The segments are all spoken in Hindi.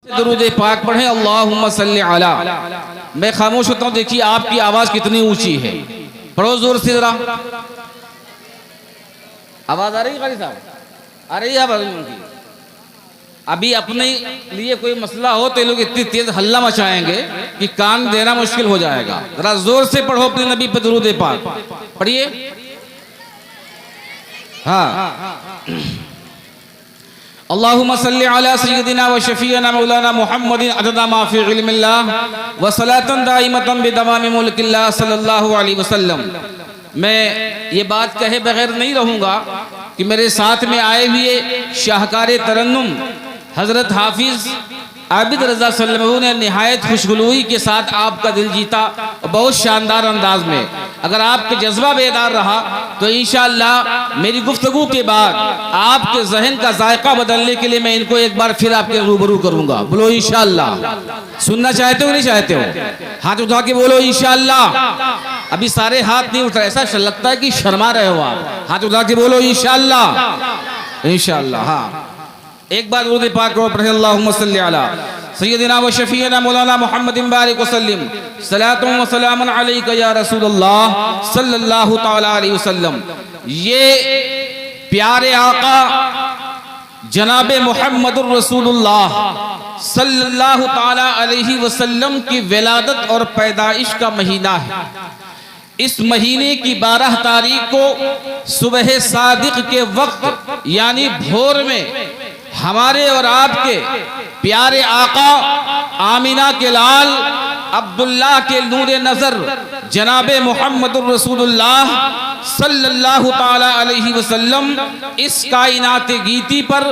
दरूद पाक पढ़े अल्लाहुम्मा सल्ली अला। मैं खामोश होता हूँ, देखिए आपकी आवाज कितनी ऊंची है। पढ़ो जोर से जरा। आवाज आ रही है कारी साहब? आ रही है आवाज उनकी? अभी अपने लिए कोई मसला हो तो ये लोग इतनी तेज हल्ला मचाएंगे कि कान देना मुश्किल हो जाएगा। जरा जोर से पढ़ो अपने नबी पे दरूद पाक पढ़िए। हाँ, अल्लाहुम्मा सल्ली अला सय्यदिना व शफीअना मौलाना मुहम्मदिन अददा मा फी इल्मिल्लाह व सलातन दाइमतन बिदवामि मुल्किल्लाह सल्लल्लाहु अलैहि वसल्लम। मैं ये बात कहे बगैर नहीं रहूँगा कि मेरे साथ में आए हुए शाहकार तरन्नुम हजरत हाफिज आबिद रजा सल्लल्लाहु ने निहायत खुशगुलूई के साथ आपका दिल जीता, बहुत शानदार अंदाज में। अगर आपके जज्बा बेदार रहा तो इंशाअल्लाह मेरी गुफ्तगू के बाद आपके जहन का जायका बदलने के लिए मैं इनको एक बार फिर आपके रूबरू करूंगा। बोलो इंशाअल्लाह। सुनना चाहते हो नहीं चाहते हो? हाथ उठा के बोलो इंशाअल्लाह। अभी सारे हाथ नहीं उठ रहे, ऐसा लगता है कि शर्मा रहे हो आप। हाथ उठा के बोलो इंशाअल्लाह। इंशाअल्लाह। हाँ, एक बार दुरूद पाक को पढ़े। अल्लाहुम्मा सल्ली अला सय्यदिना व शफीअना मौलाना मुहम्मदिन बारिक वसल्लिम सलातुन व सलामुन अलैका या रसूलल्लाह सल्लल्लाहु तआला अलैहि वसल्लम। ये प्यारे आका जनाबे मुहम्मदुर रसूलुल्लाह सल्लल्लाहु तआला अलैहि वसल्लम की विलादत और पैदाइश का महीना है। इस महीने की 12 तारीख को सुबह सादिक के वक्त यानी भोर में हमारे और आपके प्यारे आका आमिना के लाल अब्दुल्लाह के नूरे नजर जनाबे मुहम्मदुर रसूलुल्लाह सल्लल्लाहु ताला अलैहि वसल्लम इस कायनात गीती पर,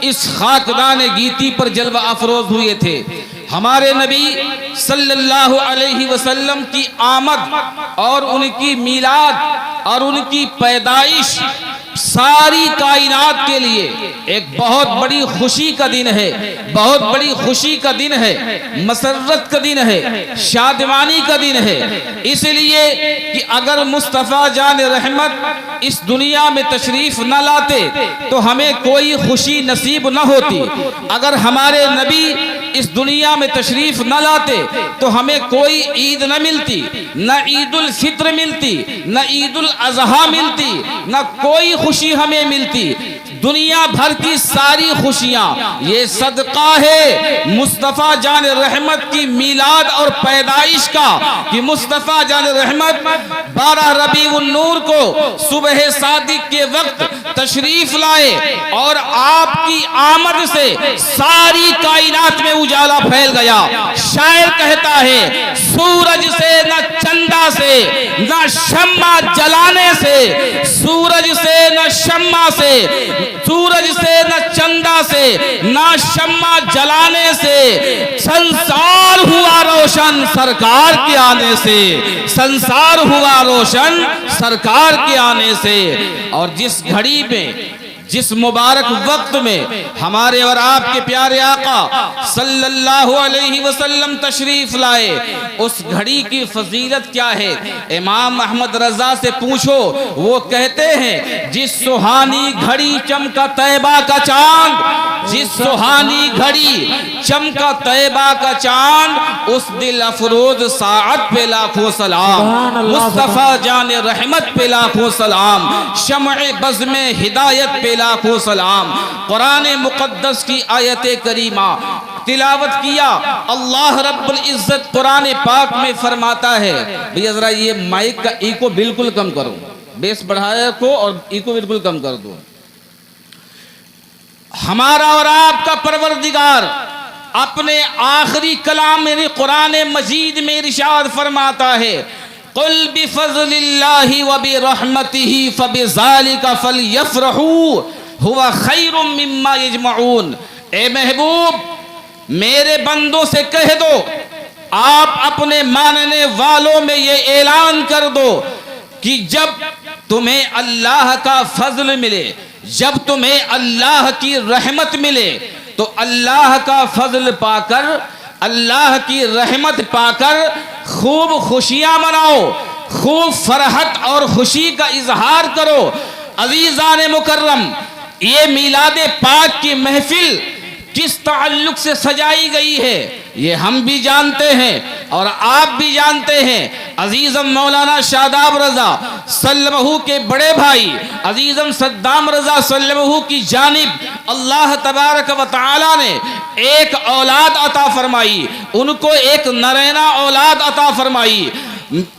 इस खाकदान गीती पर जलवा अफरोज हुए थे। हमारे नबी सल्लल्लाहु अलैहि वसल्लम की आमद और उनकी मिलाद और उनकी पैदाइश सारी कायनात के लिए एक बहुत बड़ी खुशी का दिन है, बहुत बड़ी खुशी का दिन है, मसरत का दिन है, शादमानी का दिन है। इसलिए कि अगर मुस्तफ़ा जान रहमत इस दुनिया में तशरीफ न लाते तो हमें कोई खुशी नसीब न होती। अगर हमारे नबी इस दुनिया में तशरीफ न लाते तो हमें कोई ईद न मिलती, न ईद उल फित्र मिलती, न ईद उल अजहा मिलती, न कोई खुशी हमें मिलती। दुनिया भर की सारी खुशियां ये सदका है मुस्तफ़ा जान रहमत की मिलाद और पैदाइश का, कि मुस्तफ़ा जान रहमत 12 रबीउन नूर को सुबह सादिक के वक्त तशरीफ लाए और आपकी आमद से सारी कायनात में उजाला फैल गया। शायर कहता है, सूरज से न चंदा से न शम्मा जलाने से, सूरज से न शम्मा से, सूरज से न चंदा से न शम्मा जलाने से संसार हुआ रोशन सरकार के आने से, संसार हुआ रोशन सरकार के आने से। और जिस घड़ी में, जिस मुबारक वक्त में हमारे और आपके प्यारे आका सल्लल्लाहु अलैहि वसल्लम तशरीफ लाए, उस घड़ी की फजीलत क्या है? इमाम अहमद रजा से पूछो, वो कहते हैं जिस सुहानी घड़ी चमका तैबा का चांद, जिस सुहानी घड़ी चमका तैबा का चांद, उस दिल अफरोज साअत पे लाखों सलाम, मुस्तफा जान रहमत पे लाखों सलाम, शम्अ बज़्म हिदायत पे लाखों सलाम। कुरान मुक़द्दस की आयत करीमा तिलावत किया। अल्लाह रब्बुल इज्जत कुरान पाक में फरमाता है, भैया जरा ये माइक का इको बिल्कुल कम करो, बेस बढ़ाया को और इको बिल्कुल कम कर दो। हमारा और आपका परवरदिगार अपने आखिरी कलाम में कुरान मजीद में इरशाद फरमाता है, कुल बिफज़लिल्लाहि व बिरहमतिही फबिज़ालिका फलयफ़रहू हुवा खैरुम मिम्मा यजमऊन। ए महबूब, मेरे बंदों से कह दो, आप अपने मानने वालों में ये ऐलान कर दो कि जब तुम्हें अल्लाह का फजल मिले, जब तुम्हें अल्लाह की रहमत मिले, तो अल्लाह का फजल पाकर, अल्लाह की रहमत पाकर खूब खुशियां मनाओ, खूब फरहत और खुशी का इजहार करो। अजीजान मुकर्रम, ये मिलाद पाक की महफिल किस ताल्लुक से सजाई गई है ये हम भी जानते हैं और आप भी जानते हैं। अजीजम मौलाना शादाब रजा सल्लल्लाहु के बड़े भाई अजीजम सद्दाम रजा सल्लल्लाहु की जानिब अल्लाह तबारक व तआला ने एक औलाद अता फरमाई, उनको एक नरैना औलाद अता फरमाई।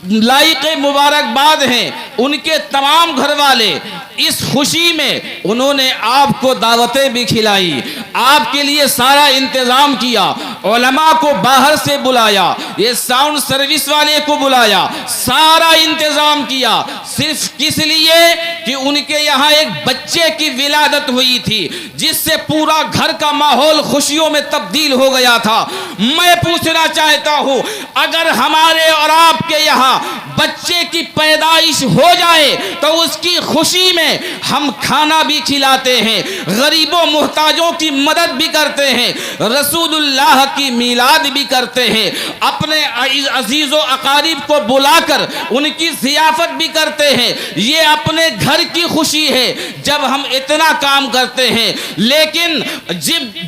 लाइक मुबारकबाद हैं उनके तमाम घर वाले। इस खुशी में उन्होंने आपको दावतें भी खिलाई, आपके लिए सारा इंतजाम किया, उलमा को बाहर से बुलाया, ये साउंड सर्विस वाले को बुलाया, सारा इंतजाम किया, सिर्फ किस लिए कि उनके यहाँ एक बच्चे की विलादत हुई थी जिससे पूरा घर का माहौल खुशियों में तब्दील हो गया था। मैं पूछना चाहता हूँ, अगर हमारे और आपके यहाँ बच्चे की पैदाइश हो जाए तो उसकी खुशी में हम खाना भी खिलाते हैं, गरीबों मुहताजों की मदद भी करते हैं, रसूलुल्लाह की मिलाद भी करते हैं, अपने अजीजो अकारीब को बुलाकर उनकी ज़ियाफत भी करते हैं। ये अपने घर की खुशी है जब हम इतना काम करते हैं। लेकिन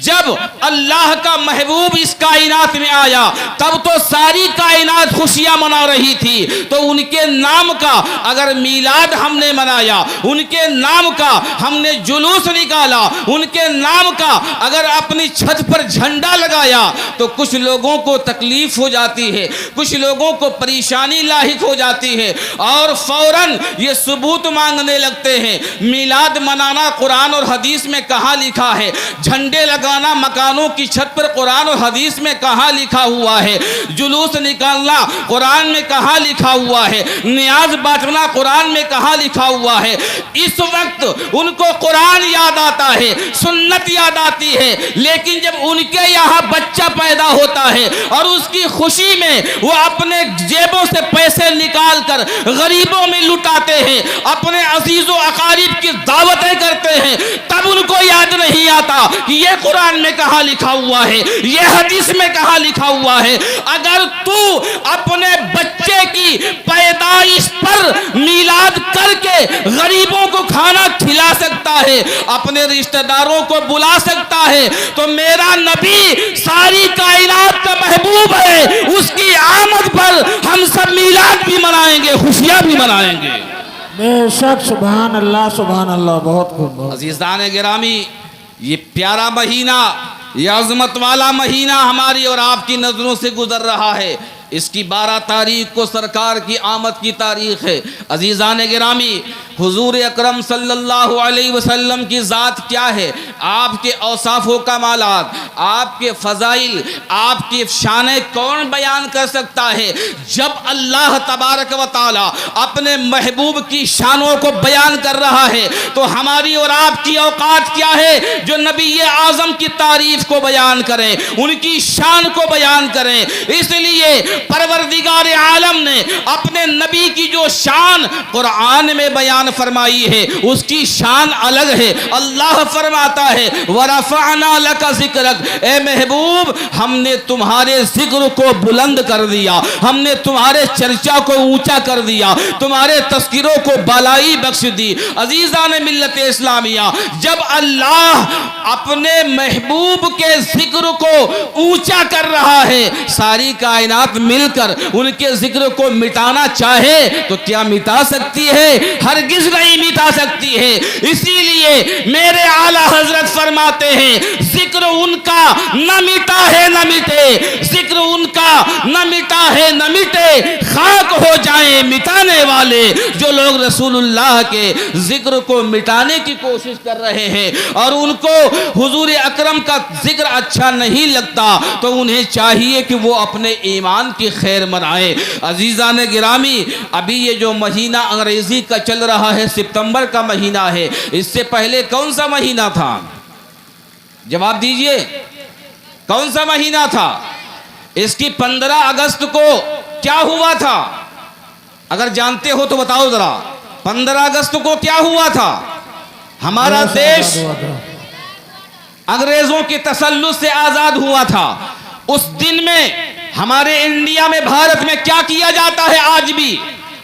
जब अल्लाह का महबूब इस कायनात में आया तब तो सारी कायनात खुशियां मना रही थी। तो उनके नाम का अगर मिलाद हमने मनाया, उनके नाम का हमने जुलूस निकाला, उनके नाम का अगर अपनी छत पर झंडा लगाया तो कुछ लोगों को तकलीफ हो जाती है, कुछ लोगों को परेशानी लाहिक हो जाती है और फौरन ये सबूत मांगने लगते हैं। मिलाद मनाना कुरान और हदीस में कहाँ लिखा है? झंडे लगाना मकानों की छत पर कुरान और हदीस में कहाँ लिखा हुआ है? जुलूस निकालना कुरान में कहाँ लिखा हुआ है? नियाज बांटना कुरान में कहाँ लिखा हुआ है? इस वक्त उनको कुरान याद आता है, सुन्नत याद आती है, लेकिन जब उनके यहाँ बच्चा पैदा होता है और उसकी खुशी में वो अपने जेबों से पैसे निकाल कर गरीबों में लुटाते हैं, अपने अजीजों अकारीब की दावतें करते हैं, तब उनको याद नहीं आता कि ये कुरान में कहाँ लिखा हुआ है, ये हदीस में कहाँ लिखा हुआ है। अगर तू अपने बच्चे की पैदाइश पर मिलाद करके गरीबों को खाना खिला सकता है, अपने रिश्तेदारों को बुला सकता है, तो मेरा नबी सारी कायनात का महबूब है, उसकी आमद पर हम सब मिलाद भी मनाएंगे, खुशियां भी मनाएंगे। बेशक, सुभान अल्लाह, बहुत खूब। अजीज़ान गिरामी, ये प्यारा महीना, ये अज़मत वाला महीना हमारी और आपकी नज़रों से गुजर रहा है। इसकी 12 तारीख को सरकार की आमद की तारीख है। अजीज़ान गिरामी, हुजूर अकरम सल्लल्लाहु अलैहि वसल्लम की ज़ात क्या है, आपके औसाफ व कमालात, आपके फ़ज़ाइल, आपकी शान कौन बयान कर सकता है? जब अल्लाह तबारक व तआला अपने महबूब की शानों को बयान कर रहा है तो हमारी और आपकी औकात क्या है जो नबी आज़म की तारीफ को बयान करें, उनकी शान को बयान करें। इसलिए परवरदिगार आलम ने अपने नबी की जो शान कुरान में बयान फरमाई है उसकी शान अलग है। अल्लाह फरमाता है वरफ़अना लका ज़िक्रक, ए महबूब हमने तुम्हारे जिक्र को बुलंद कर दिया, हमने तुम्हारे चर्चा को ऊंचा कर दिया, तुम्हारे तस्किरों को बालाई बख्श दी। अजीज़ान मिल्लत इस्लामिया, जब अल्लाह अपने महबूब के जिक्र को ऊंचा कर रहा है, सारी कायनात मिलकर उनके जिक्र को मिटाना चाहे तो क्या मिटा सकती है? हरगिज़ नहीं मिटा सकती है। इसीलिए मेरे आला हजरत फरमाते हैं जिक्र उनका न मिटा है न मिटे, जिक्र उनका न मिटा है न मिटे, खाक हो जाएं मिटाने वाले जो लोग रसूलुल्लाह के जिक्र को मिटाने की कोशिश कर रहे हैं और उनको हुजूर अकरम का जिक्र अच्छा नहीं लगता तो उन्हें चाहिए कि वो अपने ईमान की खैर मनाए। अजीज़ान गिरामी, अभी ये जो महीना अंग्रेजी का चल रहा है सितंबर का महीना है, इससे पहले कौन सा महीना था? जवाब दीजिए, कौन सा महीना था? इसकी 15 अगस्त को क्या हुआ था? अगर जानते हो तो बताओ जरा, 15 अगस्त को क्या हुआ था? हमारा देश अंग्रेजों के तसल्लुत से आजाद हुआ था। उस दिन में हमारे इंडिया में, भारत में क्या किया जाता है आज भी?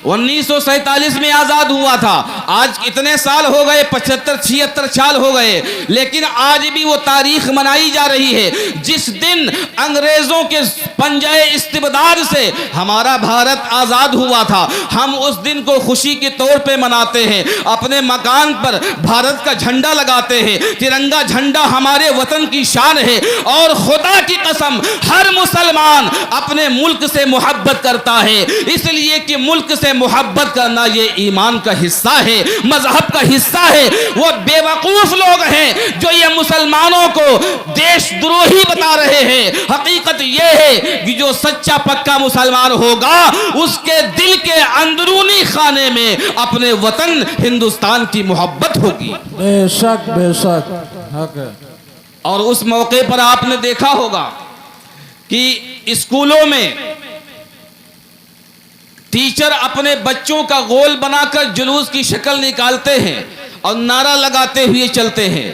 1947 में आजाद हुआ था। आज इतने साल हो गए, 75-76 साल हो गए, लेकिन आज भी वो तारीख मनाई जा रही है जिस दिन अंग्रेजों के पंजाए इस्तिबदाद से हमारा भारत आजाद हुआ था। हम उस दिन को खुशी के तौर पे मनाते हैं, अपने मकान पर भारत का झंडा लगाते हैं। तिरंगा झंडा हमारे वतन की शान है और खुदा की कसम हर मुसलमान अपने मुल्क से मोहब्बत करता है, इसलिए कि मुल्क से मोहब्बत करना ये ईमान का हिस्सा है, मजहब का हिस्सा है। वो बेवकूफ लोग हैं जो ये मुसलमानों को देशद्रोही बता रहे हैं। हकीकत ये है कि जो सच्चा पक्का मुसलमान होगा उसके दिल के अंदरूनी खाने में अपने वतन हिंदुस्तान की मोहब्बत होगी। बेशक बेशक हक है। और उस मौके पर आपने देखा होगा कि स्कूलों में टीचर अपने बच्चों का गोल बनाकर जुलूस की शक्ल निकालते हैं और नारा लगाते हुए चलते हैं।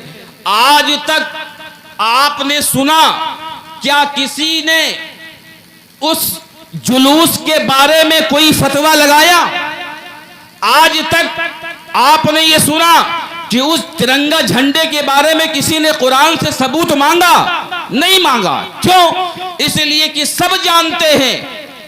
आज तक आपने सुना क्या किसी ने उस जुलूस के बारे में कोई फतवा लगाया? आज तक आपने ये सुना कि उस तिरंगा झंडे के बारे में किसी ने कुरान से सबूत मांगा? नहीं मांगा। क्यों? इसलिए कि सब जानते हैं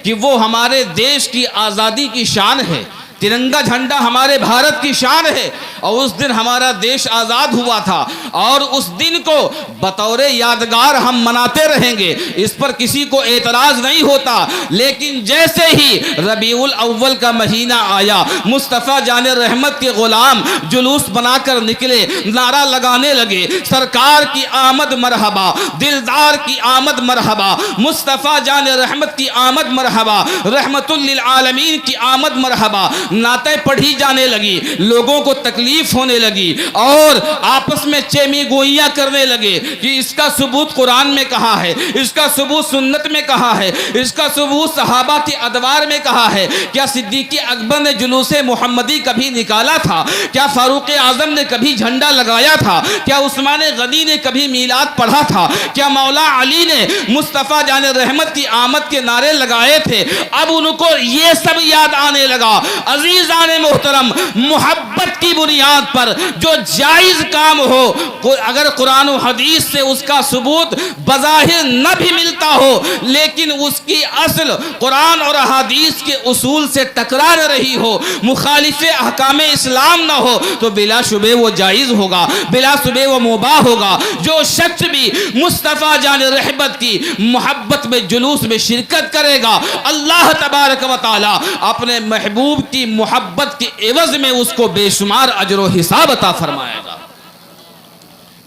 कि वो हमारे देश की आज़ादी की शान है। तिरंगा झंडा हमारे भारत की शान है और उस दिन हमारा देश आज़ाद हुआ था और उस दिन को बतौर यादगार हम मनाते रहेंगे, इस पर किसी को एतराज़ नहीं होता। लेकिन जैसे ही रबीउल अव्वल का महीना आया, मुस्तफ़ा जान रहमत के ग़ुलाम जुलूस बनाकर निकले, नारा लगाने लगे, सरकार की आमद मरहबा, दिलदार की आमद मरहबा, मुस्तफ़ा जान रहमत की आमद मरहबा, रहमतुल लिल आलमीन की आमद मरहबा। नातें पढ़ी जाने लगी, लोगों को तकलीफ होने लगी और आपस में चेमी गोइयां करने लगे कि इसका सबूत कुरान में कहा है, इसका सबूत सुन्नत में कहा है, इसका सबूत सहाबा के अदवार में कहा है। क्या सिद्दीक़ अकबर ने जुलूसे मोहम्मदी कभी निकाला था? क्या फारूक आजम ने कभी झंडा लगाया था? क्या उस्मान गनी ने कभी मीलाद पढ़ा था? क्या मौला अली ने मुस्तफ़ा जान रहमत की आमद के नारे लगाए थे? अब उनको ये सब याद आने लगा। अजीज़ाने मोहतरम, मोहब्बत की बुनियाद पर जो जायज़ काम हो, अगर कुरान और हदीस से उसका सबूत बज़ाहिर न भी मिलता हो, लेकिन उसकी असल कुरान और हदीस के उसूल से टकरा न रही हो, मुखालिफ़े अहकामे इस्लाम न हो, तो बिलाशुबे वो जायज़ होगा, बिलाशुबे वो मुबाह होगा। जो शख्स भी मुस्तफ़ा जान रहमत की मोहब्बत में जुलूस में शिरकत करेगा, अल्लाह तबारक व तआला अपने महबूब की मोहब्बत के एवज में उसको बेशुमार अजर हिसाब अता फरमाएगा।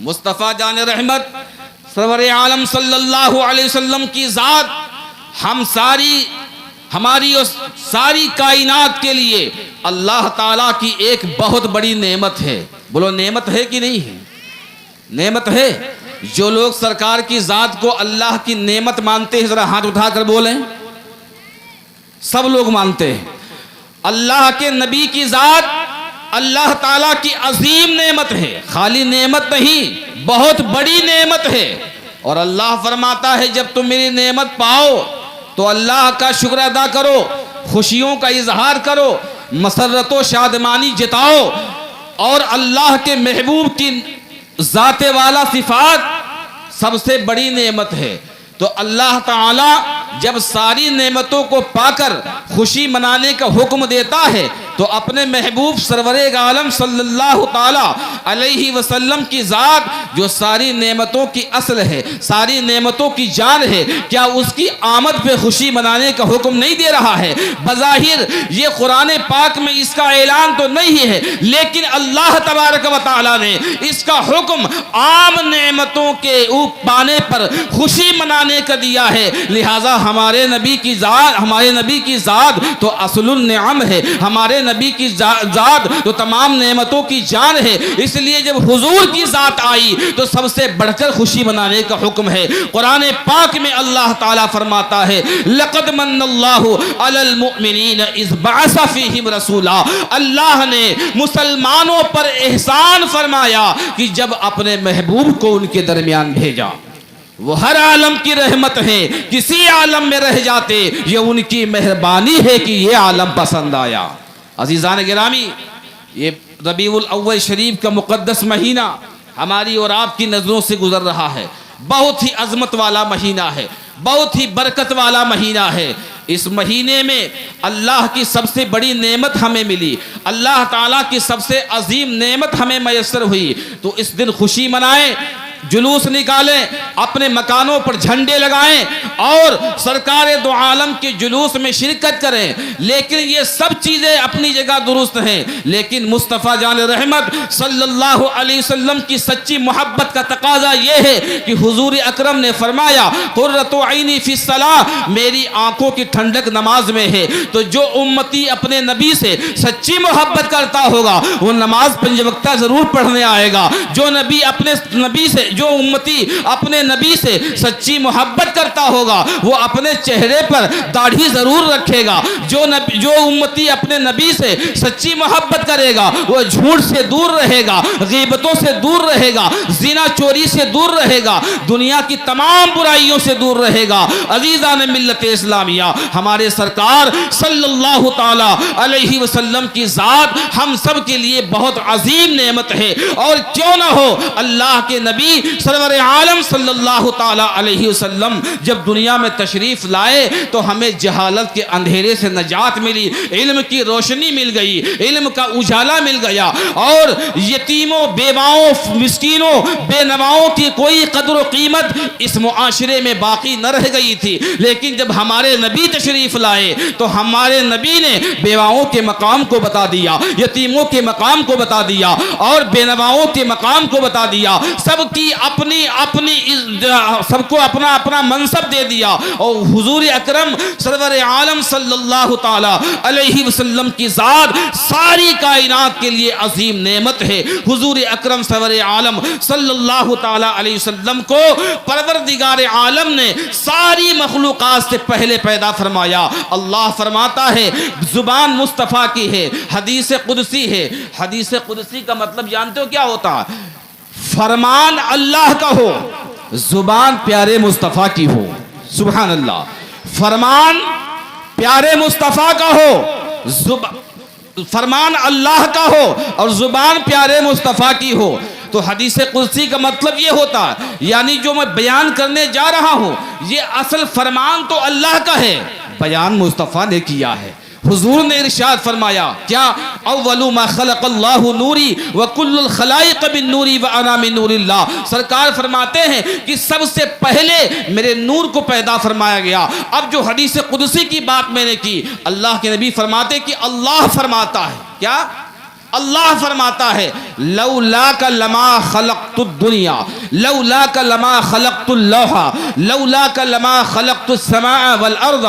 मुस्तफ़ा जान रहमत सरवर आलम सल्लल्लाहु अलैहि वसल्लम की ज़ात हमारी और सारी कायनात के लिए अल्लाह ताला की एक बहुत बड़ी नेमत है। बोलो नेमत है कि नहीं है? नेमत है। जो लोग सरकार की ज़ात को अल्लाह की नेमत मानते हैं, जरा हाथ उठाकर बोलें। सब लोग मानते हैं। अल्लाह के नबी की ज़ात अल्लाह ताला की अजीम नेमत है, खाली नेमत नहीं, बहुत बड़ी नेमत है। और अल्लाह फरमाता है जब तुम मेरी नेमत पाओ तो अल्लाह का शुक्र अदा करो, खुशियों का इजहार करो, मसरत व शादमानी जिताओ और अल्लाह के महबूब की ज़ाते वाला सिफात सबसे बड़ी नेमत है। तो अल्लाह ताला जब सारी नेमतों को पाकर खुशी मनाने का हुक्म देता है तो अपने महबूब सरवरे आलम सल्लल्लाहु ताला अलैहि वसल्लम की ज़ात जो सारी नेमतों की असल है, सारी नेमतों की जान है, क्या उसकी आमद पे खुशी मनाने का हुक्म नहीं दे रहा है? बज़ाहिर ये कुरान पाक में इसका ऐलान तो नहीं है, लेकिन अल्लाह तबारक व तआला ने इसका हुक्म आम नेमतों के पाने पर खुशी मनाने का दिया है। लिहाजा हमारे नबी की ज़ात तो असलुन निअम है, हमारे नबी की ज़ात तो तमाम नेमतों की जान है। इसलिए जब हुजूर की ज़ात आई तो सबसे बढ़कर खुशी मनाने का हुक्म है। कुरान पाक में अल्लाह ताला फरमाता है लक़द मन्नल्लाहु अलल मुअमिनीन इज़ बअसा फ़ीहिम रसूला। अल्लाह ने मुसलमानों पर एहसान फरमाया कि जब अपने महबूब को उनके दरमियान भेजा। वो हर आलम की रहमत है, किसी आलम में रह जाते, ये उनकी मेहरबानी है कि ये आलम पसंद आया। अजीज़ान गिरामी, ये रबीउल अव्वल शरीफ का मुक़द्दस महीना हमारी और आपकी नज़रों से गुजर रहा है। बहुत ही अजमत वाला महीना है, बहुत ही बरकत वाला महीना है। इस महीने में अल्लाह की सबसे बड़ी नेमत हमें मिली, अल्लाह ताला की सबसे अजीम नेमत हमें मैसर हुई। तो इस दिन खुशी मनाएं, जुलूस निकालें, अपने मकानों पर झंडे लगाएं और सरकार दो आलम के जुलूस में शिरकत करें। लेकिन ये सब चीज़ें अपनी जगह दुरुस्त हैं, लेकिन मुस्तफ़ा जान रहमत सल्लल्लाहु अलैहि वसल्लम की सच्ची मोहब्बत का तकाजा ये है कि हुजूर अकरम ने फरमाया, कुर्रतु ऐनी फी सलाह, मेरी आंखों की ठंडक नमाज में है। तो जो उम्मती अपने नबी से सच्ची मोहब्बत करता होगा वो नमाज पंज वक्ता जरूर पढ़ने आएगा। जो नबी अपने नबी से, जो उम्मती अपने नबी से सच्ची मोहब्बत करता होगा वो अपने चेहरे पर दाढ़ी जरूर रखेगा। जो उम्मती अपने नबी से सच्ची मोहब्बत करेगा वो झूठ से दूर रहेगा, गीबतों से दूर रहेगा, जिना चोरी से दूर रहेगा, दुनिया की तमाम बुराइयों से दूर रहेगा। अजीज़ान मिल्लत इस्लामिया, हमारे सरकार सल्लल्लाहु ताला अलैहि वसल्लम की ज़ात हम सब के लिए बहुत अजीम नेमत है। और क्यों ना हो, अल्लाह के नबी सरवर आलम सल्लल्लाहु ताला अलैहि वसल्लम जब दुनिया में तशरीफ लाए तो हमें जहालत के अंधेरे से नजात मिली, इल्म की रोशनी मिल गई, इल्म का उजाला मिल गया और यतीमों, बेवाओं, मिस्कीनों, बेनवाओं की कोई कदर व कीमत इस मुआशरे में बाकी न रह गई थी। लेकिन जब हमारे नबी तशरीफ लाए तो हमारे नबी ने बेवाओं के मकाम को बता दिया, यतीमों के मकाम को बता दिया और बेनवाओं के मकाम को बता दिया। सबकी अपनी अपनी सबको अपना अपना मनसब दे दिया। और हुजूर अकरम सरवर आलम सल्लल्लाहु ताला अलैहि वसल्लम की ज़ात सारी कायनात के लिए अजीम नेमत है। हुजूर अकरम सरवर आलम सल्लल्लाहु ताला अलैहि वसल्लम को परवरदिगार आलम ने सारी मखलूक़ात से पहले पैदा फरमाया। अल्लाह फरमाता है, जुबान मुस्तफ़ा की है, हदीस कुदसी है। हदीस कुदसी का मतलब जानते हो क्या होता है? फरमान अल्लाह का हो, जुबान प्यारे मुस्तफ़ा की हो। सुभान अल्लाह। फरमान प्यारे मुस्तफ़ा का हो, फरमान अल्लाह का हो और जुबान प्यारे मुस्तफ़ा की हो। तो हदीस कुदसी का मतलब ये होता है, यानी जो मैं बयान करने जा रहा हूं ये असल फरमान तो अल्लाह का है, बयान मुस्तफ़ा ने किया है। हुजूर ने इरशाद फरमाया, क्या? अव्वलु मा खलक़ल्लाहु नूरी व कुल्लुल खलाइक़ बिन नूरी व अना मिन नूरिल्लाह। सरकार फरमाते हैं कि सबसे पहले मेरे नूर को पैदा फरमाया गया। अब जो हदीस कुदसी की बात मैंने की, अल्लाह के नबी फरमाते कि अल्लाह फरमाता है, क्या? अल्लाह फरमाता है, लौला का लमा खलक़तुद दुनिया, लौला का लमा खलक़तुल लौहा, लौला का लमा खलक़तुस समा वल अर्द।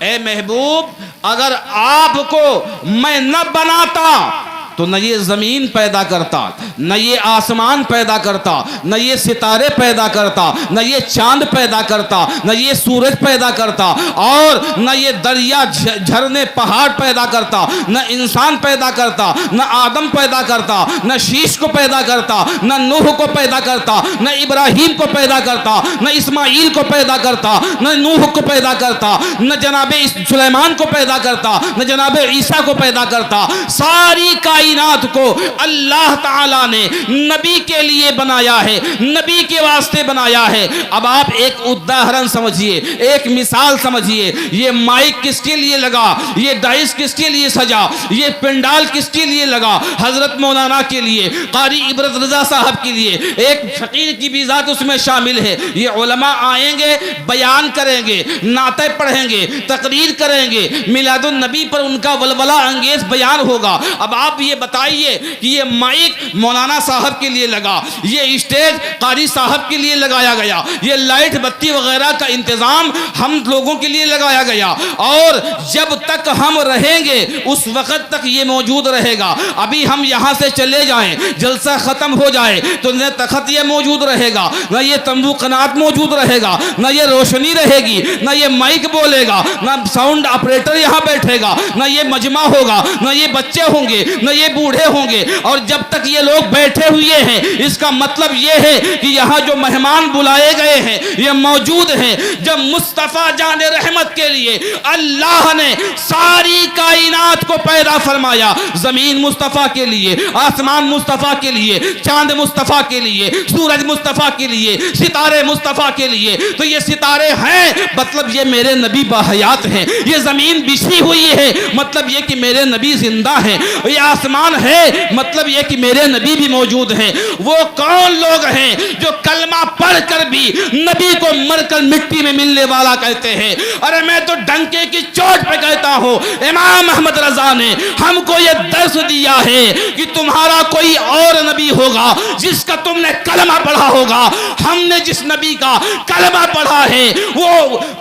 ए महबूब, अगर आपको मैं न बनाता तो न ये ज़मीन पैदा करता, न ये आसमान पैदा करता, न ये सितारे पैदा करता, न ये चांद पैदा करता, न ये सूरज पैदा करता और न ये दरिया, झरने, पहाड़ पैदा करता, न इंसान पैदा करता, न आदम पैदा करता, न शीश को पैदा करता, न नूह को पैदा करता, न इब्राहिम को पैदा करता, न इस्माइल को पैदा करता, न नूह को पैदा करता, न जनाबे सुलेमान को पैदा करता, न जनाबे ईसा को पैदा करता। सारी कायनात को अल्लाह ताला ने नबी के लिए बनाया है, नबी के वास्ते बनाया है। अब आप एक उदाहरण समझिए, एक मिसाल समझिए। ये माइक किसके लिए लगा, ये डाइस किसके लिए सजा, ये पंडाल किसके लिए लगा? हजरत मौलाना के लिए, कारी इबरत रजा साहब के लिए, एक फकीर की भी जात उसमें शामिल है। ये उलमा आएंगे, बयान करेंगे, नाते पढ़ेंगे, तकरीर करेंगे, मिलादुन नबी पर उनका वलवला अंगेज बयान होगा। अब आप ये बताइए कि ये माइक मौलाना साहब के लिए लगा, ये स्टेज कारी साहब के लिए लगाया गया, ये लाइट बत्ती वगैरह का इंतजाम हम लोगों के लिए लगाया गया और जब तक हम रहेंगे उस वक्त तक ये मौजूद रहेगा। अभी हम यहाँ से चले जाएं, जलसा खत्म हो जाए तो न तखत ये मौजूद रहेगा, न ये तंबू कनात मौजूद रहेगा, न ये रोशनी रहेगी, न ये माइक बोलेगा, न साउंड ऑपरेटर यहाँ बैठेगा, न ये मजमा होगा, न ये बच्चे होंगे, न ये ये बूढ़े होंगे और जब तक ये लोग बैठे हुए हैं, इसका मतलब ये है कि यहाँ जो मेहमान बुलाए गए हैं ये मौजूद हैं। जब मुस्तफ़ा जाने रहमत के लिए अल्लाह ने सारी कायनात को पैदा फरमाया, जमीन मुस्तफ़ा के लिए, आसमान मुस्तफ़ा के लिए, चांद मुस्तफ़ा के लिए, सूरज मुस्तफ़ा के लिए, सितारे मुस्तफ़ा के लिए, तो ये सितारे हैं मतलब ये मेरे नबी बाहयात हैं। ये जमीन बिछी हुई है मतलब ये कि मेरे नबी जिंदा हैं। ये आसमान है मतलब ये कि मेरे नबी भी मौजूद हैं। वो कौन लोग हैं जो कलमा पढ़कर भी नबी को मरकर मिट्टी में मिलने वाला कहते हैं? अरे मैं तो डंके की चोट पे कहता हूँ, इमाम अहमद रजा ने हमको ये दर्स दिया है कि तुम्हारा कोई और नबी होगा जिसका तुमने कलमा पढ़ा होगा। हमने जिस नबी का कलमा पढ़ा है वो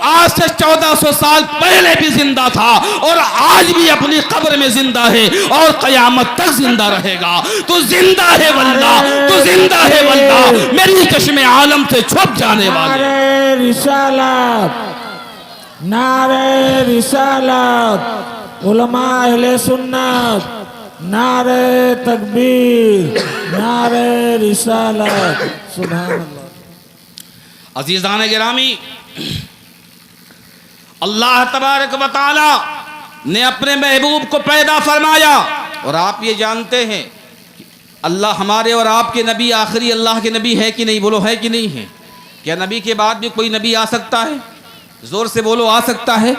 आज से 1400 साल पहले भी जिंदा था और आज भी अपनी कब्र में जिंदा है और कयामत तक जिंदा रहेगा। तो जिंदा है वल्ला, तो जिंदा है वल्ला, मेरी कश्म आलम से छुप जाने वाले। नारे रिसालत, नारे रिसालत, उलमा अहले सुन्नत, नारे तकबीर, नारे रिसालत, सुभान अल्लाह। अजीज़ान गिरामी, अल्लाह तबारक व तआला ने अपने महबूब को पैदा फरमाया और आप ये जानते हैं कि अल्लाह हमारे और आपके नबी आखिरी अल्लाह के नबी है कि नहीं? बोलो है कि नहीं है? क्या नबी के बाद भी कोई नबी आ सकता है? जोर से बोलो, आ सकता है?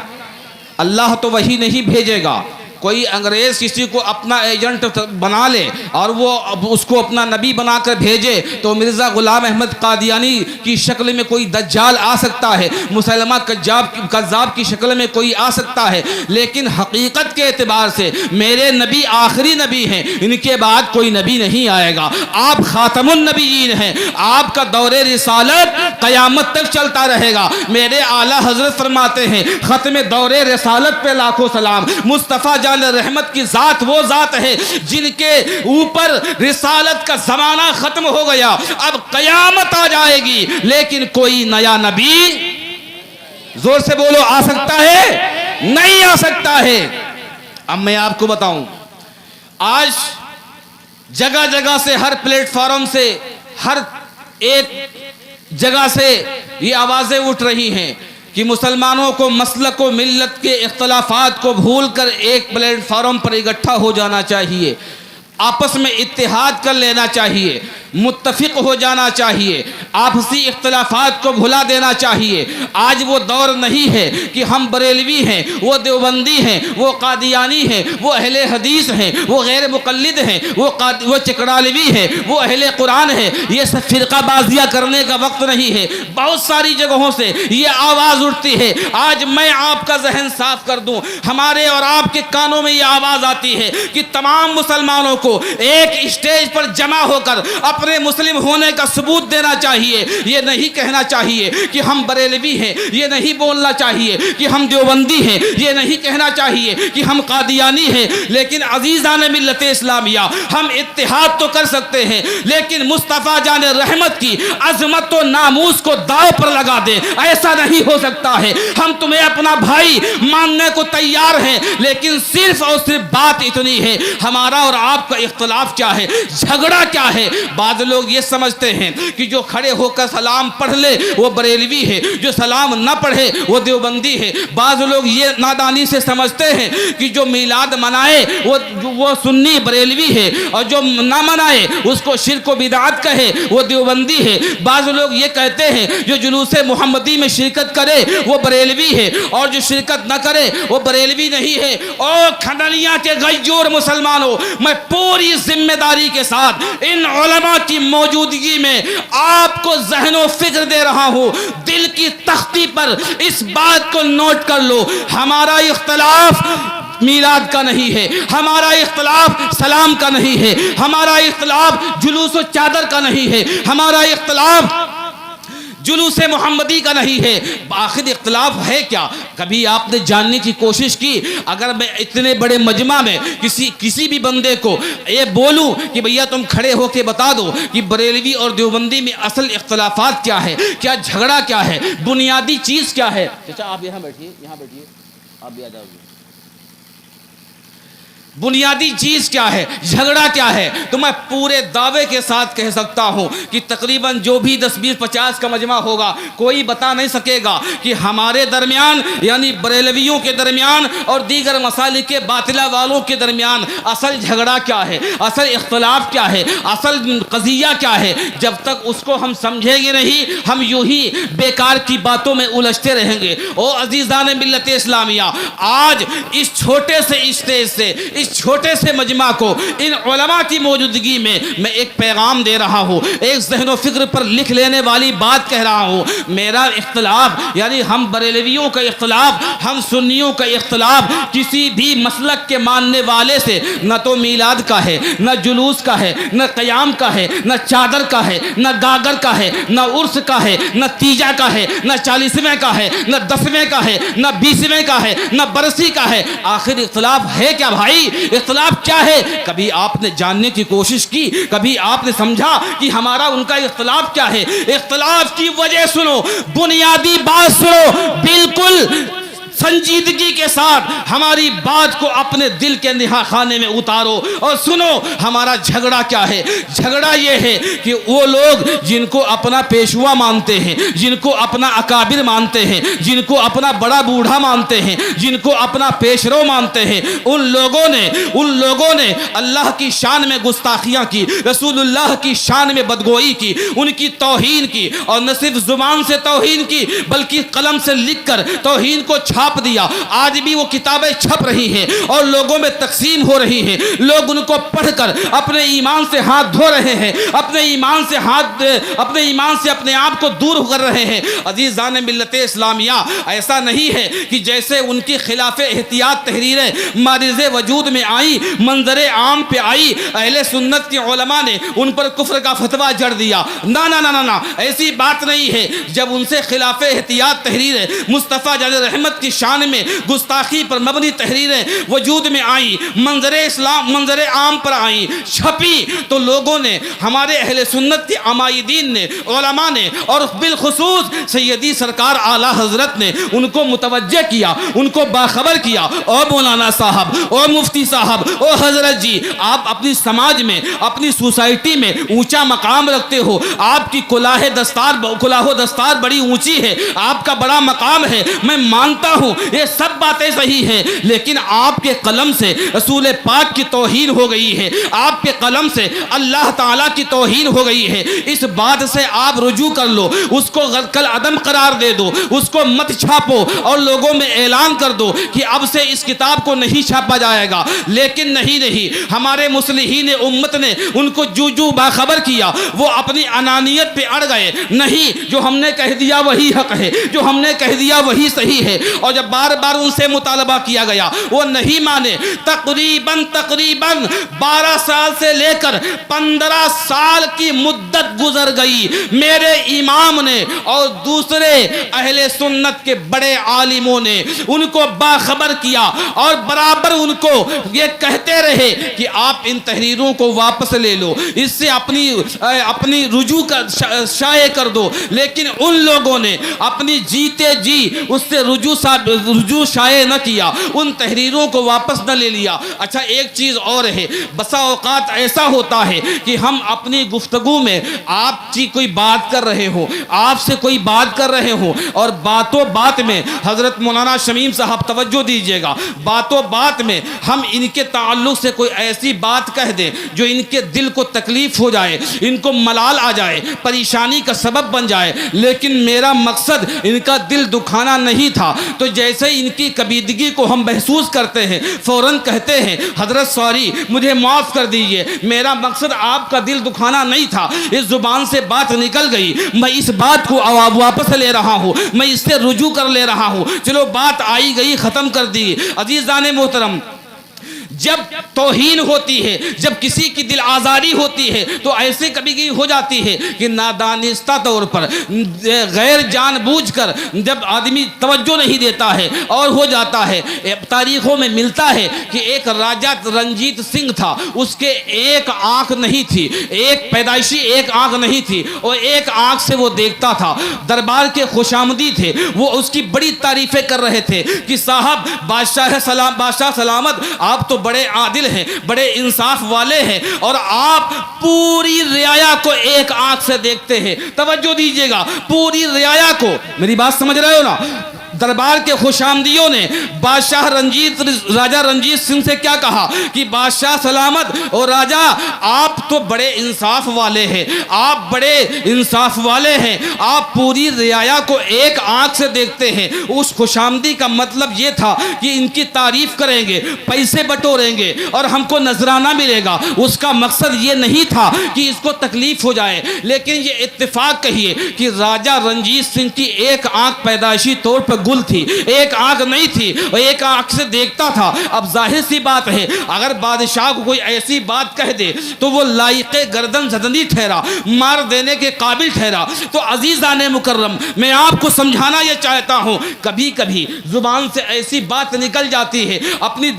अल्लाह तो वही नहीं भेजेगा। कोई अंग्रेज किसी को अपना एजेंट बना ले और वो उसको अपना नबी बनाकर भेजे तो मिर्ज़ा गुलाम अहमद कादियानी की शक्ल में कोई दज्जाल आ सकता है, मुसलमा कज्जाब की शक्ल में कोई आ सकता है, लेकिन हकीकत के एतबार से मेरे नबी आखिरी नबी हैं, इनके बाद कोई नबी नहीं आएगा। आप खातमुन नबीयीन हैं, आपका दौरे रिसालत क़यामत तक चलता रहेगा। मेरे आला हजरत फरमाते हैं, ख़त्म दौरे रिसालत पे लाखों सलाम। मुस्तफ़ा रहमत की जात वो जात है जिनके ऊपर रिसालत का जमाना खत्म हो गया, अब कयामत आ जाएगी लेकिन कोई नया नबी, जोर से बोलो, आ सकता है? नहीं आ सकता है। अब मैं आपको बताऊं, आज जगह जगह से, हर प्लेटफॉर्म से, हर एक जगह से ये आवाजें उठ रही हैं कि मुसलमानों को मसलक व मिल्लत के इख्तलाफात को भूलकर एक प्लेटफार्म पर इकट्ठा हो जाना चाहिए, आपस में इत्तेहाद कर लेना चाहिए, मुत्तफिक हो जाना चाहिए, आपसी इख्तलाफात को भुला देना चाहिए। आज वो दौर नहीं है कि हम बरेलवी हैं, वो देवबंदी हैं, वो कादियानी हैं, वो अहले हदीस हैं, वो गैर मुक़ल्लिद हैं, वो चिकड़ालवी हैं, वो अहले कुरान हैं। ये सब फ़िरक़ाबाज़ियाँ करने का वक्त नहीं है। बहुत सारी जगहों से ये आवाज़ उठती है। आज मैं आपका जहन साफ कर दूँ, हमारे और आपके कानों में ये आवाज़ आती है कि तमाम मुसलमानों को एक स्टेज पर जमा होकर अपने मुस्लिम होने का सबूत देना चाहिए। ये नहीं कहना चाहिए कि हम बरेलवी हैं, ये नहीं बोलना चाहिए कि हम देवबंदी हैं, ये नहीं कहना चाहिए कि हम कादियानी हैं। लेकिन अजीज़ान मिल्लत इस्लामिया, हम इत्तेहाद तो कर सकते हैं, लेकिन मुस्तफ़ा जाने रहमत की अजमत व नामूस को दाव पर लगा दें, ऐसा नहीं हो सकता है। हम तुम्हें अपना भाई मानने को तैयार हैं, लेकिन सिर्फ और सिर्फ बात इतनी है, हमारा और आपका इख्तलाफ क्या है, झगड़ा क्या है। बाद लोग ये समझते हैं कि जो खड़े होकर सलाम पढ़ ले वो बरेलवी है, जो सलाम न पढ़े वो देवबंदी है। बाद लोग ये नादानी से समझते हैं कि जो मीलाद मनाए वो सुन्नी बरेलवी है और जो ना मनाए उसको शिर्क व बिदात कहे वो देवबंदी है। बाद लोग ये कहते हैं जो जुलूसे मुहम्मदी में शिरकत करे वो बरेलवी है और जो शिरकत न करे वो बरेलवी नहीं है। और खंडनिया के गैयोर मुसलमानों, मैं पूरी जिम्मेदारी के साथ इन उलमा की मौजूदगी में आपको ज़हनो फिक्र दे रहा हूं, दिल की तख्ती पर इस बात को नोट कर लो, हमारा इख्तलाफ मीलाद का नहीं है, हमारा इख्तलाफ सलाम का नहीं है, हमारा इख्तलाफ जुलूस व चादर का नहीं है, हमारा इख्तलाफ जुलूस मोहम्मदी का नहीं है। आखिर इख्तलाफ है क्या? कभी आपने जानने की कोशिश की? अगर मैं इतने बड़े मजमा में किसी भी बंदे को ये बोलूं कि भैया तुम खड़े होके बता दो कि बरेलवी और देवबंदी में असल इख्तलाफात क्या है, क्या झगड़ा क्या है, बुनियादी चीज़ क्या है। चाचा आप यहाँ बैठिए, आप भी आ जाओगे। बुनियादी चीज क्या है, झगड़ा क्या है, तो मैं पूरे दावे के साथ कह सकता हूं कि तकरीबन जो भी 10, 20, 50 का मजमा होगा, कोई बता नहीं सकेगा कि हमारे दरमियान यानी बरेलवियों के दरमियान और दीगर मसालिक के बातिला वालों के दरमियान असल झगड़ा क्या है, असल इख्तलाफ क्या है, असल कज़िया क्या है। जब तक उसको हम समझेंगे नहीं, हम यूं ही बेकार की बातों में उलझते रहेंगे। ओ अजीज़ान मिल्लत इस्लामिया, आज इस छोटे से स्टेज से, इस छोटे से मजमा को, इन उलमा की मौजूदगी में मैं एक पैगाम दे रहा हूँ, एक ज़हन फिक्र पर लिख लेने वाली बात कह रहा हूँ। मेरा इख्तलाफ यानी हम बरेलवियों का इख्तलाफ, हम सुन्नियों का इख्तलाफ किसी भी मसलक के मानने वाले से न तो मीलाद का है, न जुलूस का है, न क़याम का है, न चादर का है, न गागर का है, न उर्स का है, न तीजा का है, न 40वें का है, न 10वें का है, न 20वें का है, न बरसी का है। आखिर इख्तलाफ है क्या भाई? इख्तलाफ क्या है? कभी आपने जानने की कोशिश की? कभी आपने समझा कि हमारा उनका इख्तलाफ क्या है? इख्तलाफ की वजह सुनो, बुनियादी बात सुनो, बिल्कुल संजीदगी के साथ हमारी बात को अपने दिल के निहा खाने में उतारो और सुनो हमारा झगड़ा क्या है। झगड़ा ये है कि वो लोग जिनको अपना पेशवा मानते हैं, जिनको अपना अकाबिर मानते हैं, जिनको अपना बड़ा बूढ़ा मानते हैं, जिनको अपना पेशरो मानते हैं, उन लोगों ने अल्लाह की शान में गुस्ताखियाँ की, रसूलुल्लाह की शान में बदगोई की, उनकी तौहीन की, और न सिर्फ जुबान से तौहीन की बल्कि कलम से लिखकर तौहीन को छाप दिया। आज भी वो किताबें छप रही हैं और लोगों में तकसीम हो रही हैं। लोग उनको पढ़कर अपने ईमान से हाथ धो रहे हैं, अपने ईमान से अपने आप को दूर कर रहे हैं। अजीज़ान मिल्लत इस्लामिया, ऐसा नहीं है कि जैसे उनकी खिलाफ एहतियात तहरीरें मारिज़े वजूद में आई, मंजर आम पे आई, अहले सुन्नत के उलमा ने उन पर कुफ्र का फतवा जड़ दिया। ना ना ना ना ना, ऐसी बात नहीं है। जब उनसे खिलाफ एहतियात तहरीरें मुस्तफ़ा जान रहमत की शान में गुस्ताखी पर मबनी तहरीरें वजूद में आई, मंजर आम पर आई, छपी, तो लोगों ने, हमारे अहले सुन्नत के अमायदीन ने, उलमा ने और बिलखुसूस सैयदी सरकार आला हजरत ने उनको मुतवज्जे किया, उनको बाखबर किया। ओ मौलाना साहब, ओ मुफ्ती साहब, ओ हजरत जी, आप अपनी समाज में, अपनी सोसाइटी में ऊंचा मकाम रखते हो, आपकी कुलाहो दस्तार बड़ी ऊंची है, आपका बड़ा मकाम है, मैं मानता हूं ये सब बातें सही हैं, लेकिन आपके कलम से रसूल पाक की तौहीन हो गई है, आपके कलम से अल्लाह ताला की तौहीन हो गई है। इस बात से आप रुजू कर लो, उसको कल अदम करार दे दो, उसको मत छापो और लोगों में ऐलान कर दो कि अब से इस किताब को नहीं छापा जाएगा। लेकिन नहीं, हमारे मुस्लिहीन उम्मत ने उनको जूजू बाखबर किया, वो अपनी अनानियत पे अड़ गए। नहीं, जो हमने कह दिया वही हक है, जो हमने कह दिया वही सही है। और जब बार बार उनसे मुतालबा किया गया वो नहीं माने। तकरीबन 12 साल से लेकर 15 साल की मुद्दत गुजर गई। मेरे इमाम ने और दूसरे अहले सुन्नत के बड़े आलिमों ने उनको बाखबर किया और बराबर उनको ये कहते रहे कि आप इन तहरीरों को वापस ले लो, इससे अपनी रुजू का शाये कर दो। लेकिन उन लोगों ने अपनी जीते जी उससे रुजू शाये न किया, उन तहरीरों को वापस न ले लिया। अच्छा, एक चीज़ और है, बसा औकात ऐसा होता है कि हम अपनी गुफ्तगू में आपकी कोई बात कर रहे हो, आपसे कोई बात कर रहे हो और बातों बात में, हज़रत मौलाना शमीम साहब तवज्जो दीजिएगा, बातों बात में हम इनके ताल्लुक़ से कोई ऐसी बात कह दें जो इनके दिल को तकलीफ़ हो जाए, इनको मलाल आ जाए, परेशानी का सबब बन जाए। लेकिन मेरा मकसद इनका दिल दुखाना नहीं था। तो जैसे इनकी कबीदगी को हम महसूस करते हैं, फ़ौरन कहते हैं हजरत सॉरी, मुझे माफ़ कर दीजिए, मेरा मकसद आपका दिल दुखाना नहीं था। इस ज़ुबान से बात निकल गई, मैं इस बात को वापस ले रहा हूँ, मैं इससे रुजू कर ले रहा हूँ। चलो, बात आई गई, ख़त्म कर दी। अजीज़ान मोहतरम, जब तौहीन होती है, जब किसी की दिल आज़ारी होती है, तो ऐसे कभी हो जाती है कि नादानिस्ता तौर पर, गैर जानबूझकर जब आदमी तवज्जो नहीं देता है और हो जाता है। तारीखों में मिलता है कि एक राजा रंजीत सिंह था, उसके एक आँख नहीं थी, एक पैदाइशी एक आँख नहीं थी और एक आँख से वो देखता था। दरबार के खुशामदी थे, वो उसकी बड़ी तारीफ़ें कर रहे थे कि साहब बादशाह सलामत, आप तो बड़े आदिल हैं, बड़े इंसाफ वाले हैं और आप पूरी रियाया को एक आंख से देखते हैं। तवज्जो दीजिएगा, पूरी रियाया को, मेरी बात समझ रहे हो ना? दरबार के खुशामदियों ने राजा रंजीत सिंह से क्या कहा कि बादशाह सलामत और राजा, आप तो बड़े इंसाफ वाले हैं, आप बड़े इंसाफ वाले हैं, आप पूरी रियाया को एक आंख से देखते हैं। उस खुशामदी का मतलब ये था कि इनकी तारीफ करेंगे, पैसे बटोरेंगे और हमको नजराना मिलेगा। उसका मकसद ये नहीं था कि इसको तकलीफ हो जाए, लेकिन ये इत्तेफाक कहिए कि राजा रंजीत सिंह की एक आंख पैदाइशी तौर पर गुल थी, एक आंख नहीं थी, और एक आंख से देखता था। अब जाहिर सी बात है, अगर बादशाह को कोई ऐसी बात कह दे तो वो लायके गर्दन ज़दनी ठहरा, मार देने के काबिल ठहरा। तो अजीज़ाने मुकर्रम, मैं आपको समझाना यह चाहता हूं, कभी कभी जुबान से ऐसी बात निकल जाती है, अपनी